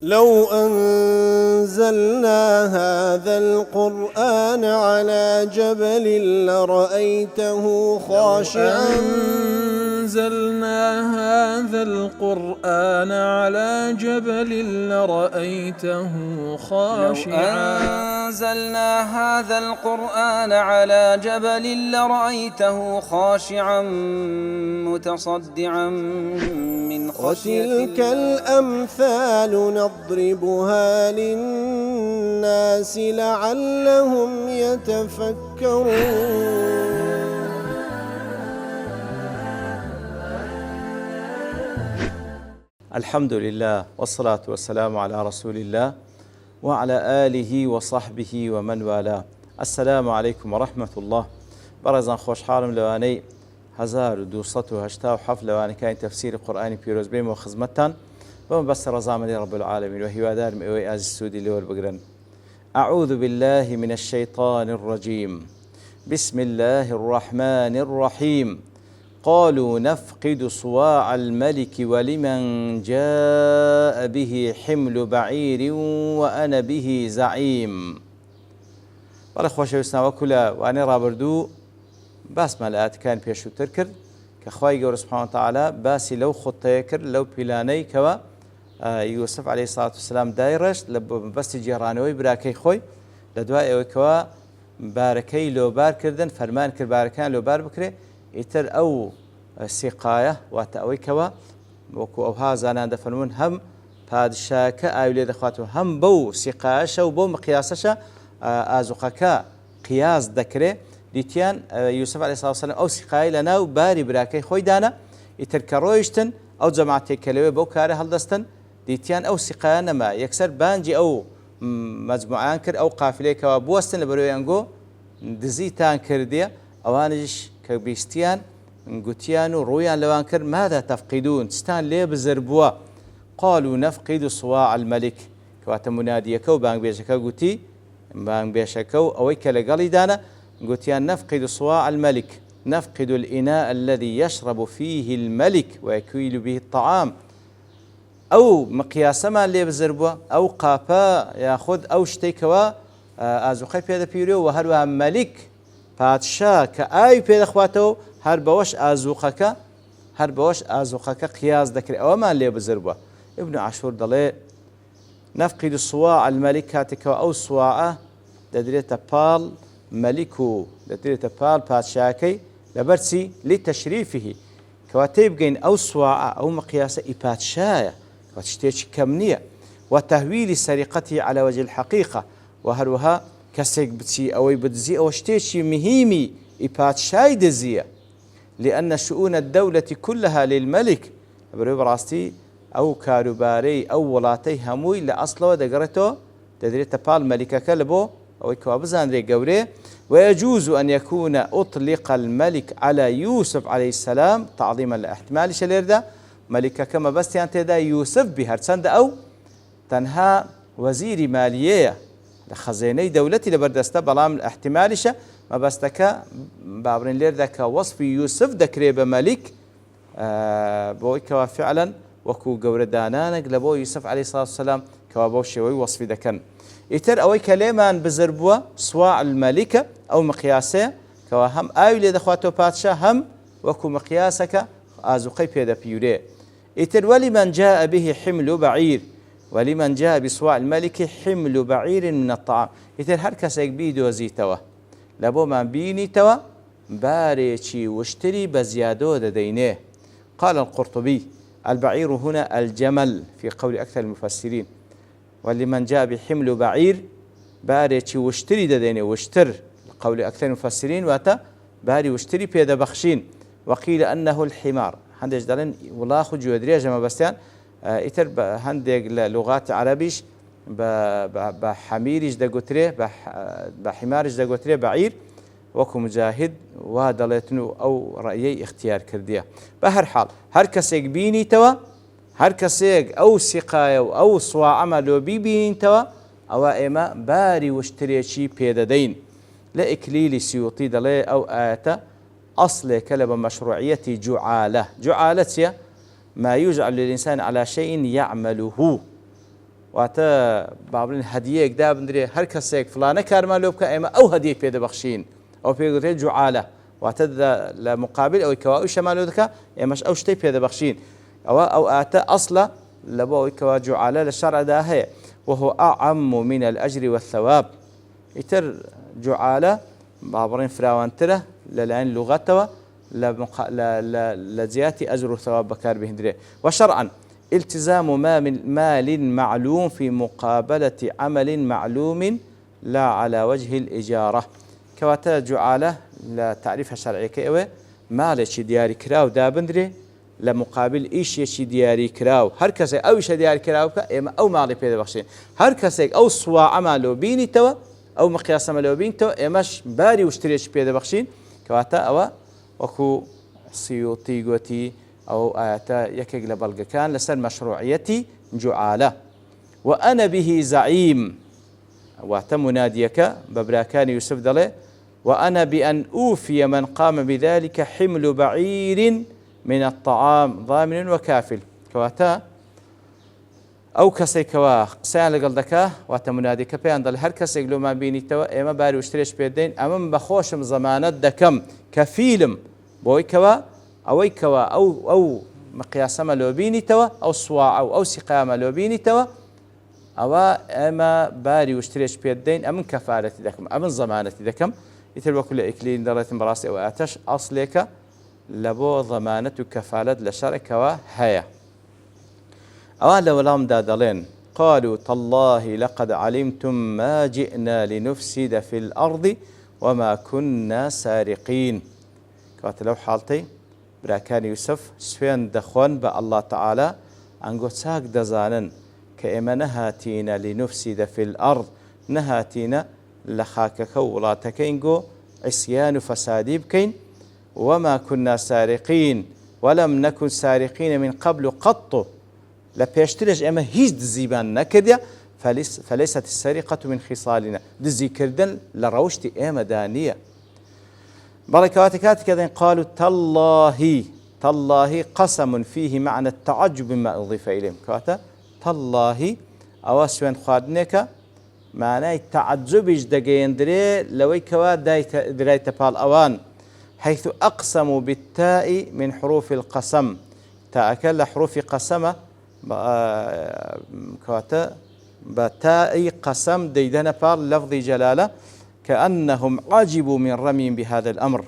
لو أنزلنا هذا القرآن على جبل لرأيته خاشعا أنزلنا هذا القرآن على جبل لرأيته خاشعا أنزلنا هذا القرآن على جبل لرأيته خاشعا متصدعا من خشية وتلك الأمثال نضربها للناس لعلهم يتفكرون. الحمد لله والصلاة والسلام على رسول الله وعلى آله وصحبه ومن والاه. السلام عليكم ورحمة الله. برزان خوش حالم لواني 1287 لواني كان تفسير القرآن بيروز بيم وخزمتان ومن بس رزامني رب العالمين وهي دار مئوي آز السودي اللي والبقرن. أعوذ بالله من الشيطان الرجيم. بسم الله الرحمن الرحيم. قالوا نفقد صواع الملك ولمن جاء به حمل بعير وأنا به زعيم. بەڵێ خۆشەویستان وەکولا وانەی ڕابردوو باسمان لە ئاەتەکان پێشووتر کرد کە خوای گەورە سوبحانە وتەعالا باسی لەو خوتەیە کرد لەو پیلانەی کەوە یوسف عەلەیهی سەڵات وسەلام دایڕێشت لە بەستی جێڕانەوەی براکەی خۆی لە دوای ئەوەی کەوە بارەکەی لۆبار کردن فەرمان کرد بارەکان لۆبار بکرێ ئیتر ئەو سیقایە واتە ئەوەی کەوە وەکو ئەوها زانان دەفەرمون هەم پادشاکە ئاوی لێ دەخواتەوە هەم بەو سیقایەشە و بەو مقیاسەشە ئازوقەکە قیاس دەکرێ دیتیان یوسف عەلەیهی سەڵات وسەلام ئەو سیقایە لە ناو باری براکەی خۆی دانا ئیتر کە ڕۆیشتن ئەو جەماعەتێک کە لەوێ بەو کارە هەڵدەستن دیتیان ئەو سیقایە نەما یەکسەر بانجی ئەو مەجموعان کرد ئەو قافلەیەکەوە بوەستن لە بەرەوەی ئەنگۆ دزیتان کردێ ئەوانش کە بیستیان گوتیان و ڕوویان لەوان کرد ماذا تفقدون چتان لێ بزر بووە. قالوا نفقد صواع الملك کەواتە منادیەکە و بانگبێژەکە گوتی بانگبێژەکە و ئەوەی کە لەگەڵی دانا گوتیان نفقد صواع الملك نفقد الإناء الذي يشرب فيه الملك ويكيل به الطعام. ئەو مقیاسەمان لێ بزر بووە ئەو قاپە یاخود ئەو شتێکەوە ئازوقەی پێدەپیرێ و هەروەها مەلیک پادشا کە ئاوی پێدەخواتەوە هەر بەوەش ئازوقەکە قیاس دەکرێت ئەوەمان لێ بزر بووە. ابن عاشور دەڵێ نفقد صواع الملك کاتێکەوە ئەو سواعە دەدرێتە پاڵ مەلیک و دەدرێتە پاڵ پادشاکەی لەبەرچی لتەشریفه کەواتەی بگەین ئەو سواعە ئەو مقیاسە ئی پادشایە کەوات شتێکی کەم نییە وتەهویلی سەریقەتی على وجه الحقیقة و هەروەها کەسێک بچی ئەوەی بدزی ئەوە شتێکی مهمی ئی پادشای دزیە لأن شؤون الدولة كلها للملك بەڕێوەی بەڕاستی ئەو کاروبارەی ئەو وڵاتەی هەمووی لە ئەسڵەوە دەگەڕێتەوە دەدرێتە پاڵ مەلیکەکە لە بۆ ئەوەی کەوا بزانرێ گەورێ. ويجوز أن يكون أطلق الملك على يوسف عليه السلام تعظيما لاحتمال شليردا ملكة كما بستيان تدا يوسف بهرسند أو تنها وزير مالية لخزيني دولتي لبردستا بلام احتمالش ما بستك بابرين ليردا كوصف يوسف دكريب ملك بويكوا فعلا وكو قوردانانك لبو يوسف عليه الصلاة والسلام كوابو شوي وصف دكن ئیتر ئەوەی کە لێمان بزر بووە سواع المەلیکە ئەو مقیاسەیە کەوا هەم ئاوی لێ دەخواتەوە پادشا هەم وەکو مقیاسەکە ئازوقەی پێدەپیورێ. ئیتر ولمن جاء به حمل بعير ولمن جاء بصواع الملك حمل بعير من الطعام. ئیتر هەر کەسێک بیدۆزیتەوە لە بۆمان بینیتەوە بارێکی وشتری بە زیادۆ دەدەینێ. قال القرطبي البعير هنا الجمل في قول أكثر المفسرين ولمن جاء بحمل بعير بارێکی وشتری دەدەینێ وشتر قول أكثر المفسرين واتا باری وشتری پێدە بەخشین. وقيل أنه الحمار هەندێک دەڵێن وڵاخ و گوێ درێژە مەبەستیان ئیتر هەندێک لە لغات عەرەبیش بە حەمیریش دەگوترێ بە حیماریش دەگوترێ بەعیر وەکو مجاهد وا دەڵێتن و ئەو ڕەیەی اختیار کردیە. بە هەر حاڵ هەر کەسێک بینیتەوە هەر کەسێک ئەو سیقایە و ئەو سواعەمە لۆ بیبینیتەوە ئەوە ئێمە باری وشترێکی پێدەدەین. لە ئیکلیلی سیوطی دەڵێ ئەو ئاەتە ئەسڵێکە لە بە مەشروعیەتی جوعالە. جوعالە چییە؟ ما يجعل للإنسان على شيء يعمله واتە بابلین هەدیەیەک دابدرێ هەر کەسێک فلانە کارمان لێ بکە ئێمە ئەو هەدیە پێدەبەخشین ئەو پێگوترێت جوعالە واتە لە مقابل ئەوەی کەوا ئەوی شەمان لێ دەکا ئێمەش ئەو شتەی پێدەبەخشین ئەو ئاتە ئەسڵە لە بۆ ئەوەی کەوا جوعالە لە شەرعدا هەیە وهو أعم من الأجر والثواب ئیتر جوعالە بابڕین فراوانترە لەلایەن لوغەتەوە لە جیاتی ئەجر و ثواب بەکار بهێنرێ وشرعا التزام مال معلوم في مقابلة عمل معلوم لا على وجه الإجارة كواتا جعالة لا تعريف شرعي كأوي مالشي دياري كراو دابندري لمقابل إيش دياري كراو هر كسي أو إيش دياري كراو إما أو مالي بيدا بخشين هر كسي أو صواع عملو بيني توا أو مقياس عملو بيني توا إماش باري واشتريش بيدا بخشين كواتا أو وكو سيوطي قوتي أو آياتا يكيق لبلغ كان لسر مشروعيتي جعالة وأنا به زعيم واتم مناديك ببراكان يوسف دلي وأنا بأن أوفي من قام بذلك حمل بعير من الطعام ضامن وكافل كواتا أو كسي كوا قسان لقل دكا واتا مناديك بيان دل هر كسي لو ما بيني توا إما باري واشتريش بيدين أما بخوشم زمانت دكم كفيلم بوي كوا أوي كوا أو مقياس لو بيني توا أو صواع أو سقام لو بيني توا أو أما باري واشتريش بيدين أمن كفالة دكم أمن ضمانة دكم يتلو كل إكلين درجة براسي أو آتش أصلك لبو ضمانة كفالة لشرك وهيا أوان لو لام دادلين قالوا تالله لقد علمتم ما جئنا لنفسد في الأرض وما كنا سارقين كوات لو حالتي براكان يوسف سوين دخون با الله تعالى أنقو ساق دزانن كإما نهاتينا لنفسد في الأرض نهاتينا لخاكك ولاتك إنقو عصيان فسادي بكين وما كنا سارقين ولم نكن سارقين من قبل قط لبيشترج أما هيج دزيبان نكديا فليست السرقة من خصالنا دزي كردن لروشتي أما دانية بركاتكات كذا قالوا تالله قسم فيه معنى التعجب مما أضيف إليهم كاتا تالله أواسوين خادنك معنى التعجب جدقين دري لوي كوا دراي تبال أوان حيث أقسموا بالتاء من حروف القسم تأكل حروف قسمة كاتا بتاء قسم ديدنا بال لفظ جلالة كأنهم عجبوا من رمي بهذا الأمر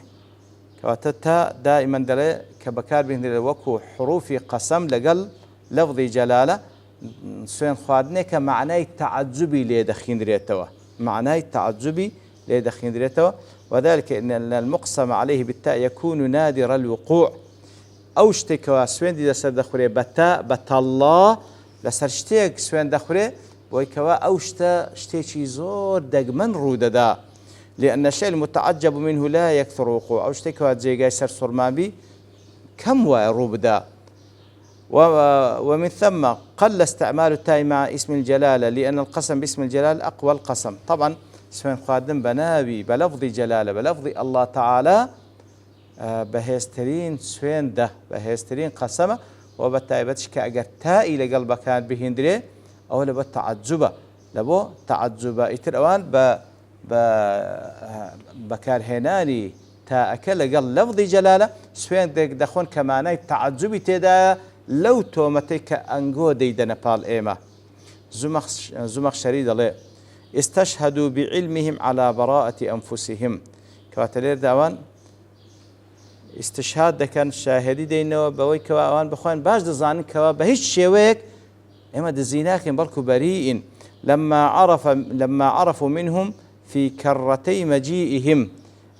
كاتا تاء دائما دلي كبكار بين وكو حروف قسم لقل لفظ جلالة سوين خادنك معناه تعجبي ليدخين ريتوا معناه تعجبي ليدخين ريتوا وذلك إن المقسم عليه بالتاء يكون نادر الوقوع أو اشتكوا سوين دي دسر دخوري بتالله لسر اشتيك سوين دخوري ويكوا أو اشتيكي زور دقمن روددا لأن الشيء المتعجب منه لا يكثر وقوع أو اشتكوا زي سر صرمابي كم وروبدا ومن ثم قل استعمال التاء مع اسم الجلالة لأن القسم باسم الجلالة أقوى القسم طبعا سوين خادم بنابي بلفظ جلالة بلفظ الله تعالى بهسترين سوين ده بهسترين قسمة وبالتايبتش كأجر تاء إلى قلبك كان بهندري أو لبو تعجبة لبو تعجبة إتروان بكار هناني تاء أكل قل لفظ جلالة سوين دخون كماني تعجبي تدا لو تومتك أنجو ديد نبال إيما زمخ شريد الله استشهدوا بعلمهم على براءة أنفسهم كواتلير داوان استشهاد ده كان شاهدي دينه بوي كوان بخوان باش دزانن كوا بهيش شويك إما دزيناكن بركو بريء لما عرفوا منهم في كرتي مجيئهم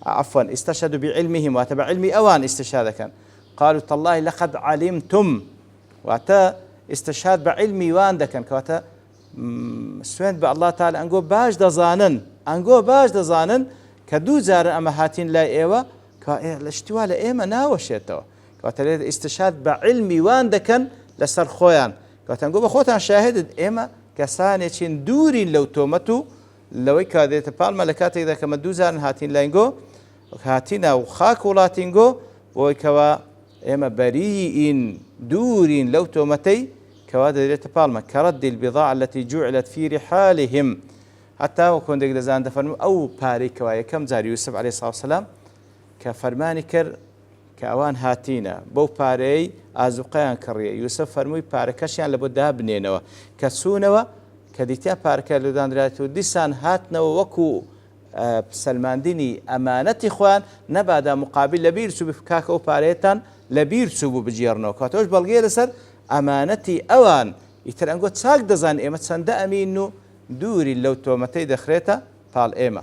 عفوا استشهدوا بعلمهم واتبع علمي أوان استشهاد كان قالوا تالله لقد علمتم واتا استشهاد بعلمي وان دكن كواتا سوين بالله تعالى أنجو باش دزانن كدو زار أما هاتين لا إيوه كالاشتواء لإيما ناوشيتوا كواتا استشهاد بعلمي وان دكن لسر خويان كواتا نقول بخوتان شاهد إيما كسانيشين دورين لو تومتو لو كاديت بالملكات إذا كما دو زار هاتين لا إنجو هاتينا وخاك ولاتينجو ويكوا إما بريئين دورين لو تومتي كوا دەدرێتە پاڵمە كرد البضاعة التي جعلت في رحالهم حتى وكون دەزان دەفەرمو ئەو پارەی کەوا یەکەم جار یوسف عليه الصلاة والسلام کە فەرمانی کرد کە ئەوان هاتینە بەو پارەی ئازوقەیان کڕیە یوسف فەرمووی پارەکەشیان لە بۆ دابنێنەوە کە چوونەوە کە دیتیان پارەکە لەدانرایەوە دیسان هاتنەوە وەکو سلماندنی ئەمانەتی خۆیان نەبادا مقابل لە بیر چوو بکاکە ئەو پارەیەتان لە بیر چوو بوو بجێڕنەوە کاتۆش بەڵگەیە لەسەر ئەمانەتی ئەوان ئیتر ئەنگۆ چاک دەزان ئێمە چەندە ئەمین و دووری لەو تۆمەتەی دەخرێتە پاڵ ئێمە.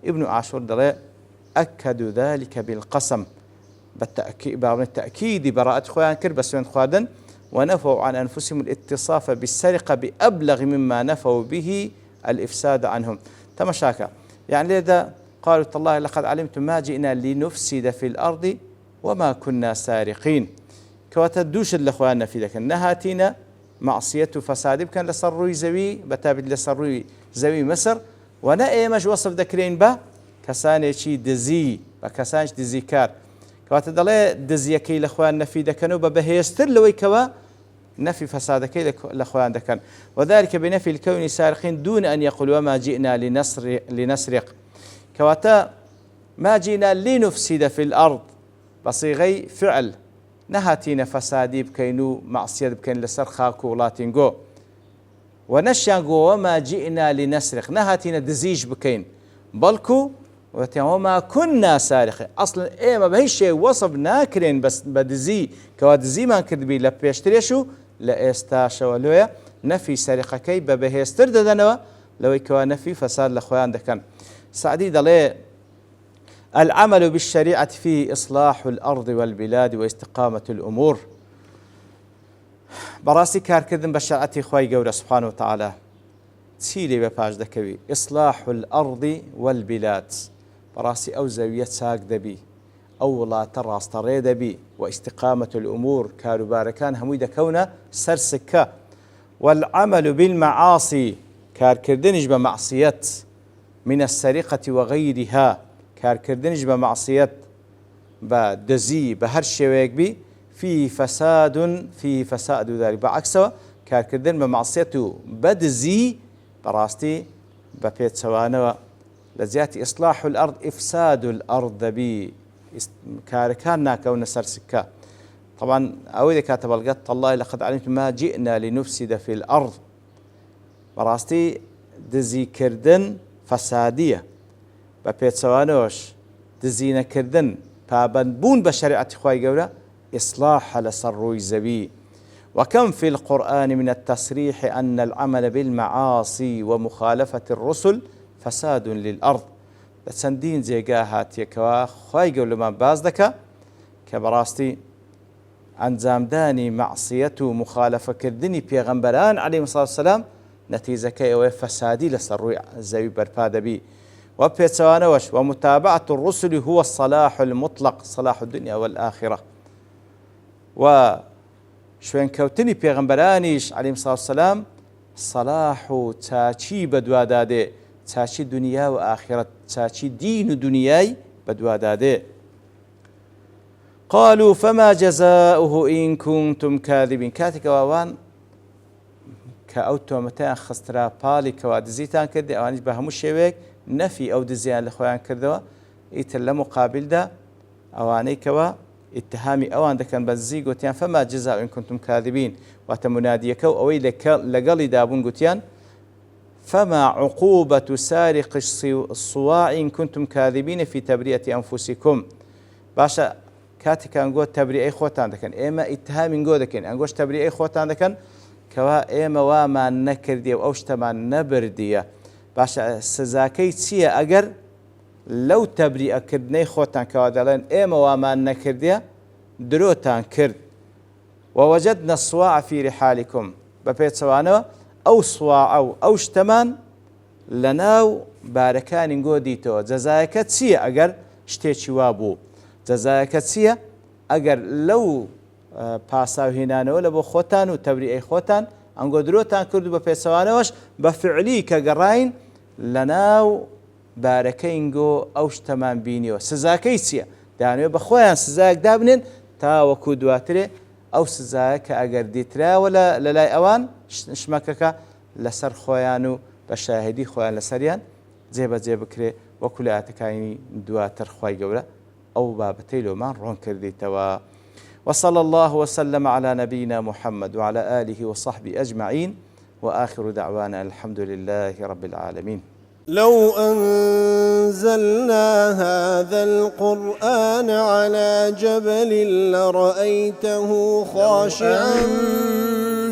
ابن عاشور دەڵێ ئەکەدوا ذلك بالقسم بالتأكيد براءة خوان كر بسوين خادن ونفوا عن أنفسهم الاتصاف بالسرقة بأبلغ مما نفوا به الإفساد عنهم. تمشاكا يعني لذا قالوا تالله لقد علمتم ما جئنا لنفسد في الأرض وما كنا سارقين كواتدوش الأخوان في ذلك نهاتينا معصية فساد كان لصروي زوي بتابد لصروي زوي مصر وانا ايمج وصف ذكرين با كساني شي دزي وكسانش دزي كار كواتا دلي دزيكي لأخوان نفي دكنو ببهيستر لوي كوا نفي فسادكي لأخوان دكن وذلك بنفي الكون سارقين دون أن يقول وما جئنا لنسرق كواتا ما جئنا لنفسد في الأرض بصيغي فعل نهاتينا فسادي بكينو معصية بكين لسر خاكو ولاتينغو ونشانغو وما جئنا لنسرق نهاتينا دزيج بكين بلكو وما كنا سارقين اصلا ايه ما بهي شيء وصف ناكرين بس بدزي كوا دزي ما كدبي لا بيشتريشو لا استاشا ولويا نفي سرقه كي بهيستر ددنوا لو كوا نفي فساد لاخوان دكان سعدي دلي العمل بالشريعة فيه إصلاح الأرض والبلاد واستقامة الأمور براسي كاركردن بشرعتي خواي قورة سبحانه وتعالى تسيلي بباش دكوي إصلاح الأرض والبلاد براسي أو زاوية ساق دبي أو لا تراس طري دبي واستقامة الأمور كارباركان هموي دكونا سرسكا والعمل بالمعاصي كاركردنج بمعصية من السرقة وغيرها كاركردنج بمعصية بدزي بهر شويك بي في فساد ذلك بعكسه كاركردن بمعصيته بدزي براستي ببيت سوانوا لزياتي إصلاح الأرض إفساد الأرض بي كاركان ناكون سرسكا طبعا أولا كاتب القط الله لقد علمت ما جئنا لنفسد في الأرض براستي دزي كردن فسادية ببيت سوانوش دزينا كردن بابنبون بشريعة خواهي قولا إصلاح لسروي زبي وكم في القرآن من التصريح أن العمل بالمعاصي ومخالفة الرسل فساد للأرض لسندين زيقاهات يكوا خواهي قولا ما بازدك كبراستي أنزام داني معصيته مخالفة كردني بيغمبران عليه الصلاة والسلام نتيجة كي فسادي لسروي زبي برفاد بي وبيتسوانوش ومتابعة الرسل هو الصلاح المطلق صلاح الدنيا والآخرة وشوين كوتني بيغمبرانيش عليه الصلاة والسلام صلاح تاچي بدواداده تاچي دنيا وآخرة تاچي دين دنياي بدواداده قالوا فما جزاؤه إن كنتم كاذبين كاتك واوان كأوتو متى خسترا بالي كوادزيتان كدي أوانيش بهمو الشيوك نفي أو دزيان لخوان كردوا يتل مقابل دا أواني كوا اتهامي أوان دا كان بزي قوتيان فما جزاء إن كنتم كاذبين واتمناديكو أوي لقلي دابون قوتيان فما عقوبة سارق الصواع إن كنتم كاذبين في تبرئة أنفسكم باشا كاتك أنقود تبرئة خوتان دا كان إيما اتهامي نقود دا كان أنقوش تبرئة خوتان دا كان كوا إيما واما نكردية وأوشتما نبردية باشا سزاكي تسيا أجر لو تبرئة كردني خوتان كوادلين إيما وما نكردية دروتان كرد ووجدنا الصواع في رحالكم ببيت سوانو أو صواع أو اشتمان لناو باركان نقوديتو جزاك تسيا أجر شتيتشي وابو جزاك تسيا أجر لو باساو هنانو لبو خوتان وتبرئة خوتان أنقو دروتان كردو ببيت سوانوش بفعلي كقراين لناو باركينغو أوش تمام بينيو سزاكي سيا دانيو بخويان سزاك دابنين تا وكو دواتري ئەو سزایە کە ئەگەر دیتراوە لە لای ئەوان شمەکەکە لەسەر خۆیان و بە شاهدی خۆیان لەسەریان جێبەجێ بکرێ وەکو لە ئاتەکانی دواتر خوای گەورە ئەو بابەتەی لۆمان ڕوون کردیتەوە. وصلى الله وسلم على نبينا محمد وعلى آله وصحبه أجمعين وآخر دعوانا الحمد لله رب العالمين. لو أنزلنا هذا القرآن على جبل لرأيته خاشعا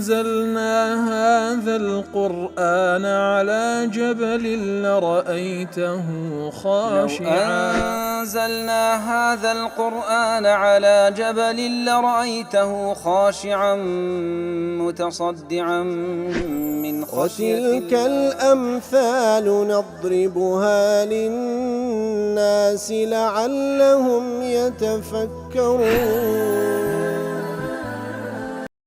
أنزلنا هذا القرآن على جبل لرأيته خاشعا أنزلنا هذا القرآن على جبل لرأيته خاشعا متصدعا من خشية الله. وتلك الأمثال نضربها للناس لعلهم يتفكرون.